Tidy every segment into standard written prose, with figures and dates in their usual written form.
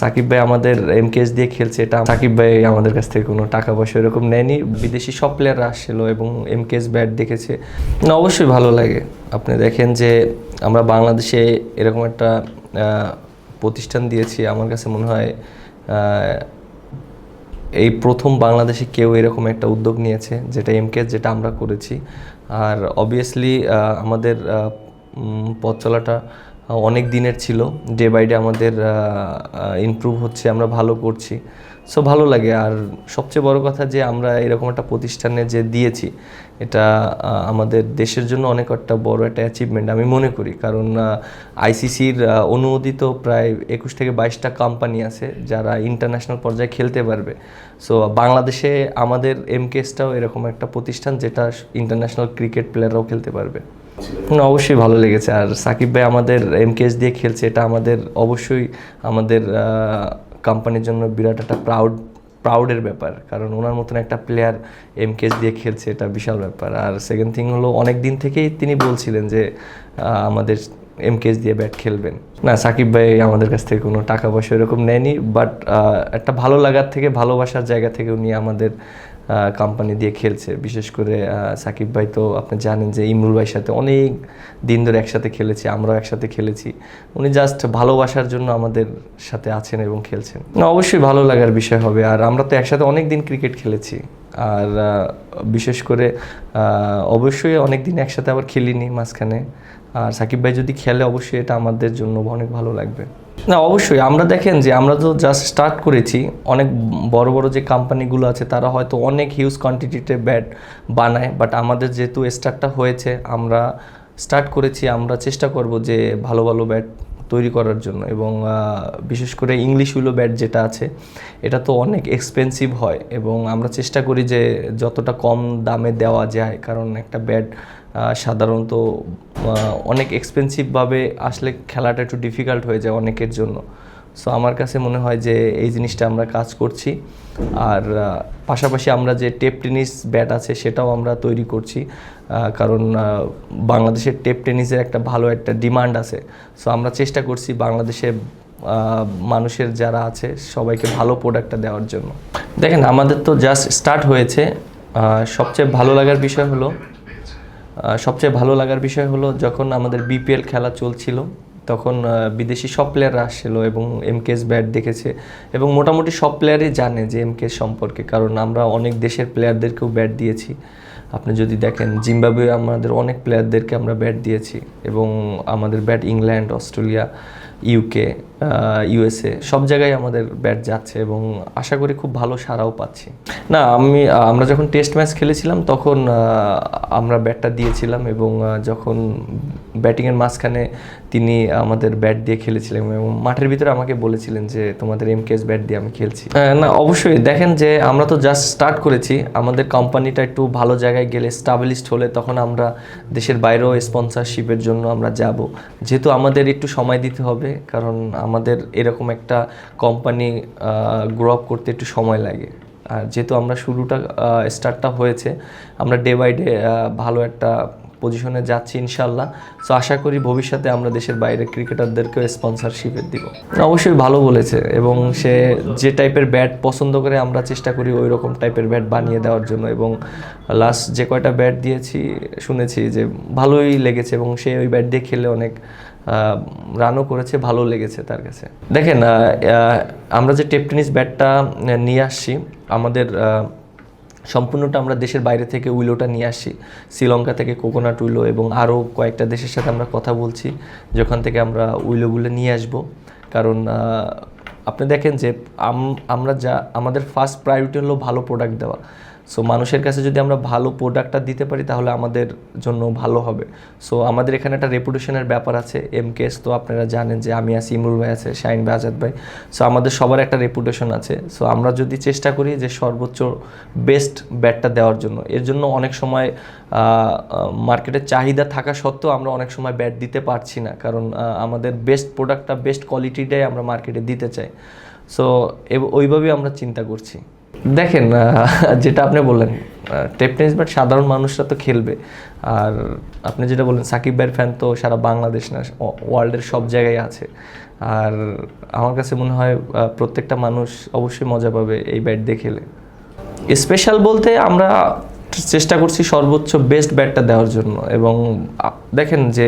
সাকিব ভাই আমাদের এমকেএস দিয়ে খেলছে, এটা সাকিব ভাই আমাদের কাছ থেকে কোনো টাকা পয়সা এরকম নেয়নি। বিদেশি সব প্লেয়াররা আসছিল এবং এমকেএস ব্যাট দেখেছে, না অবশ্যই ভালো লাগে। আপনি দেখেন যে আমরা বাংলাদেশে এরকম একটা প্রতিষ্ঠান দিয়েছি, আমার কাছে মনে হয় এই প্রথম বাংলাদেশে কেউ এরকম একটা উদ্যোগ নিয়েছে, যেটা এমকেএস, যেটা আমরা করেছি। আর অবভিয়াসলি আমাদের পথ চলাটা অনেক দিনের ছিল, ডে বাই ডে আমাদের ইমপ্রুভ হচ্ছে, আমরা ভালো করছি, সো ভালো লাগে। আর সবচেয়ে বড় কথা যে আমরা এরকম একটা প্রতিষ্ঠানে যে দিয়েছি, এটা আমাদের দেশের জন্য অনেক একটা বড় একটা অ্যাচিভমেন্ট আমি মনে করি। কারণ আইসিসির অনুমোদিত প্রায় 21 থেকে 22টা কোম্পানি আছে যারা ইন্টারন্যাশনাল পর্যায়ে খেলতে পারবে। সো বাংলাদেশে আমাদের এমকেএসটাও এরকম একটা প্রতিষ্ঠান যেটা ইন্টারন্যাশনাল ক্রিকেট প্লেয়াররাও খেলতে পারবে। অবশ্যই ভালো লেগেছে। আর সাকিব ভাই আমাদের এমকেএস দিয়ে খেলছে, এটা আমাদের অবশ্যই আমাদের কোম্পানির জন্য বিরাট একটা প্রাউডের ব্যাপার। কারণ ওনার মতন একটা প্লেয়ার এমকেএস দিয়ে খেলছে, এটা বিশাল ব্যাপার। আর সেকেন্ড থিং হলো, অনেক দিন থেকেই তিনি বলছিলেন যে আমাদের এমকেএস দিয়ে ব্যাট খেলবেন। না, সাকিব ভাই আমাদের কাছ থেকে কোনো টাকা পয়সা এরকম নেয়নি, বাট একটা ভালো লাগার থেকে, ভালোবাসার জায়গা থেকে উনি আমাদের কোম্পানি দিয়ে খেলছে। বিশেষ করে সাকিব ভাই তো আপনি জানেন যে ইমরুল ভাইয়ের সাথে অনেক দিন ধরে একসাথে খেলেছি, আমরাও একসাথে খেলেছি। উনি জাস্ট ভালোবাসার জন্য আমাদের সাথে আছেন এবং খেলছেন। না, অবশ্যই ভালো লাগার বিষয় হবে। আর আমরা তো একসাথে অনেক দিন ক্রিকেট খেলেছি, আর বিশেষ করে অবশ্যই অনেক দিন একসাথে আবার খেলিনি মাঝখানে। আর সাকিব ভাই যদি খেলে অবশ্যই এটা আমাদের জন্য অনেক ভালো লাগবে। না, অবশ্যই আমরা দেখেন যে আমরা তো জাস্ট স্টার্ট করেছি। অনেক বড় বড় যে কোম্পানিগুলো আছে তারা হয়তো অনেক হিউজ কোয়ান্টিটিতে ব্যাট বানায়, বাট আমাদের যেহেতু স্টার্টটা হয়েছে, আমরা স্টার্ট করেছি, আমরা চেষ্টা করব যে ভালো ভালো ব্যাট তৈরি করার জন্য। এবং বিশেষ করে ইংলিশ উইলো ব্যাট যেটা আছে, এটা তো অনেক এক্সপেন্সিভ হয়, এবং আমরা চেষ্টা করি যে যতটা কম দামে দেওয়া যায়। কারণ একটা ব্যাট সাধারণত অনেক এক্সপেন্সিভভাবে আসলে খেলাটা একটু ডিফিকাল্ট হয়ে যায় অনেকের জন্য। সো আমার কাছে মনে হয় যে এই জিনিসটা আমরা কাজ করছি। আর পাশাপাশি আমরা যে টেপ টেনিস ব্যাট আছে সেটাও আমরা তৈরি করছি, কারণ বাংলাদেশের টেপ টেনিসের একটা ভালো একটা ডিমান্ড আছে। সো আমরা চেষ্টা করছি বাংলাদেশে মানুষের যারা আছে সবাইকে ভালো প্রোডাক্টটা দেওয়ার জন্য। দেখেন, আমাদের তো জাস্ট স্টার্ট হয়েছে। সবচেয়ে ভালো লাগার বিষয় হলো যখন আমাদের বিপিএল খেলা চলছিল, তখন বিদেশি সব প্লেয়াররা আসছিল এবং এমকেএস ব্যাট দেখেছে, এবং মোটামুটি সব প্লেয়ারই জানে যে এমকেএস সম্পর্কে। কারণ আমরা অনেক দেশের প্লেয়ারদেরকেও ব্যাট দিয়েছি। আপনি যদি দেখেন, জিম্বাবুয়ে আমাদের অনেক প্লেয়ারদেরকে আমরা ব্যাট দিয়েছি, এবং আমাদের bat England, Australia, UK, USA সব জায়গায় আমাদের ব্যাট যাচ্ছে, এবং আশা করি খুব ভালো সাড়াও পাচ্ছি। না, আমরা যখন টেস্ট ম্যাচ খেলেছিলাম তখন আমরা ব্যাটটা দিয়েছিলাম, এবং যখন ব্যাটিংয়ের মাঝখানে তিনি আমাদের ব্যাট দিয়ে খেলেছিলেন এবং মাঠের ভিতরে আমাকে বলেছিলেন যে তোমাদের এমকেএস ব্যাট দিয়ে আমি খেলছি। না, অবশ্যই দেখেন যে আমরা তো জাস্ট স্টার্ট করেছি। আমাদের কোম্পানিটা একটু ভালো জায়গায় গেলে, স্টাবলিশড হলে, তখন আমরা দেশের বাইরেও স্পন্সরশিপের জন্য আমরা যাব। যেহেতু আমাদের একটু সময় দিতে হবে, কারণ আমাদের এরকম একটা কোম্পানি গ্রো আপ করতে একটু সময় লাগে। আর যেহেতু আমরা স্টার্টটা হয়েছে, আমরা ডে বাই ডে ভালো একটা পজিশনে যাচ্ছি ইনশাল্লাহ। সো আশা করি ভবিষ্যতে আমরা দেশের বাইরে ক্রিকেটারদেরকেও স্পন্সরশিপের দিব। অবশ্যই ভালো বলেছে, এবং সে যে টাইপের ব্যাট পছন্দ করে আমরা চেষ্টা করি ওই রকম টাইপের ব্যাট বানিয়ে দেওয়ার জন্য। এবং লাস্ট যে কয়টা ব্যাট দিয়েছি শুনেছি যে ভালোই লেগেছে, এবং সে ওই ব্যাট দিয়ে খেলে অনেক রানও করেছে, ভালো লেগেছে তার কাছে। দেখেন, আমরা যে টেপ টেনিস ব্যাটটা নিয়ে আসছি, আমাদের সম্পূর্ণটা আমরা দেশের বাইরে থেকে উইলোটা নিয়ে আসছি। শ্রীলঙ্কা থেকে কোকোনাট উইলো, এবং আরও কয়েকটা দেশের সাথে আমরা কথা বলছি যেখান থেকে আমরা উইলোগুলো নিয়ে আসব। কারণ আপনি দেখেন যে আমাদের ফার্স্ট প্রায়োরিটি হলো ভালো প্রোডাক্ট দেওয়া। সো মানুষের কাছে যদি আমরা ভালো প্রোডাক্টটা দিতে পারি তাহলে আমাদের জন্য ভালো হবে। সো আমাদের এখানে একটা রেপুটেশনের ব্যাপার আছে। এমকেএস তো আপনারা জানেন যে আমি আছি, ইমরুল ভাই আছে, শাহিন ভাই, আজাদ ভাই। সো আমাদের সবার একটা রেপুটেশন আছে। সো আমরা যদি চেষ্টা করি যে সর্বোচ্চ বেস্ট ব্যাটটা দেওয়ার জন্য, এর জন্য অনেক সময় মার্কেটের চাহিদা থাকা সত্ত্বেও আমরা অনেক সময় ব্যাট দিতে পারছি না, কারণ আমাদের বেস্ট প্রোডাক্টটা, বেস্ট কোয়ালিটিটাই আমরা মার্কেটে দিতে চাই। সো ওইভাবেই আমরা চিন্তা করছি। দেখেন যেটা আপনি বললেন টেপ টেনিস ব্যাট সাধারণ মানুষরা তো খেলবে, আর আপনি যেটা বললেন সাকিব ভাইয়ের ফ্যান তো সারা বাংলাদেশ না, ওয়ার্ল্ডের সব জায়গায় আছে। আর আমার কাছে মনে হয় প্রত্যেকটা মানুষ অবশ্যই মজা পাবে এই ব্যাট দিয়ে খেলে। স্পেশাল বলতে আমরা চেষ্টা করছি সর্বোচ্চ বেস্ট ব্যাটটা দেওয়ার জন্য, এবং দেখেন যে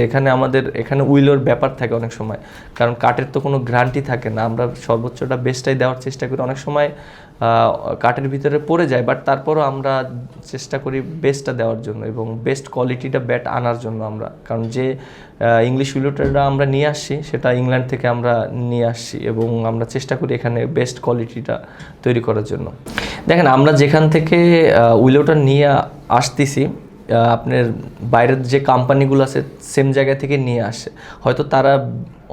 এখানে উইলোর ব্যাপার থাকে অনেক সময়, কারণ কাঠের তো কোনো গ্যারান্টি থাকে না। আমরা সর্বোচ্চটা বেস্টটাই দেওয়ার চেষ্টা করি, অনেক সময় কাঠের ভিতরে পড়ে যায়, বাট তারপরও আমরা চেষ্টা করি বেস্টটা দেওয়ার জন্য এবং বেস্ট কোয়ালিটিটা ব্যাট আনার জন্য আমরা, কারণ যে ইংলিশ উইলোটা আমরা নিয়ে আসছি সেটা ইংল্যান্ড থেকে আমরা নিয়ে আসছি, এবং আমরা চেষ্টা করি এখানে বেস্ট কোয়ালিটিটা তৈরি করার জন্য। দেখেন আমরা যেখান থেকে উইলোটা নিয়ে আসতেছি, আপনার বাইরের যে কোম্পানিগুলো আছে সেম জায়গা থেকে নিয়ে আসে, হয়তো তারা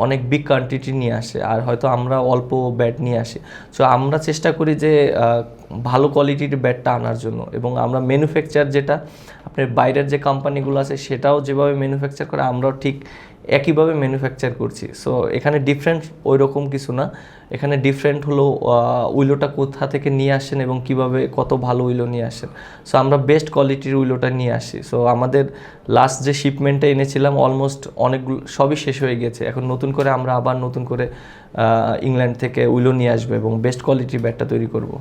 অনেক বিগ কোয়ান্টিটি নিয়ে আসে, আর হয়তো আমরা অল্প ব্যাট নিয়ে আসি। সো আমরা চেষ্টা করি যে ভালো কোয়ালিটির ব্যাটটা আনার জন্য, এবং আমরা ম্যানুফ্যাকচার যেটা আপনার বাইরের যে কোম্পানিগুলো আছে সেটাও যেভাবে ম্যানুফ্যাকচার করে আমরাও ঠিক একইভাবে ম্যানুফ্যাকচার করছি। সো এখানে ডিফারেন্ট ওই রকম কিছু না, এখানে ডিফারেন্ট হলো উইলোটা কোথা থেকে নিয়ে আসেন এবং কিভাবে কত ভালো উইলো নিয়ে আসেন। সো আমরা বেস্ট কোয়ালিটির উইলোটা নিয়ে আসি। সো আমাদের লাস্ট যে শিপমেন্টটা এনেছিলাম অলমোস্ট অনেকগুলো সবই শেষ হয়ে গেছে, এখন নতুন করে আমরা আবার নতুন করে ইংল্যান্ড থেকে উইলো নিয়ে আসবো এবং বেস্ট কোয়ালিটির ব্যাটটা তৈরি করব।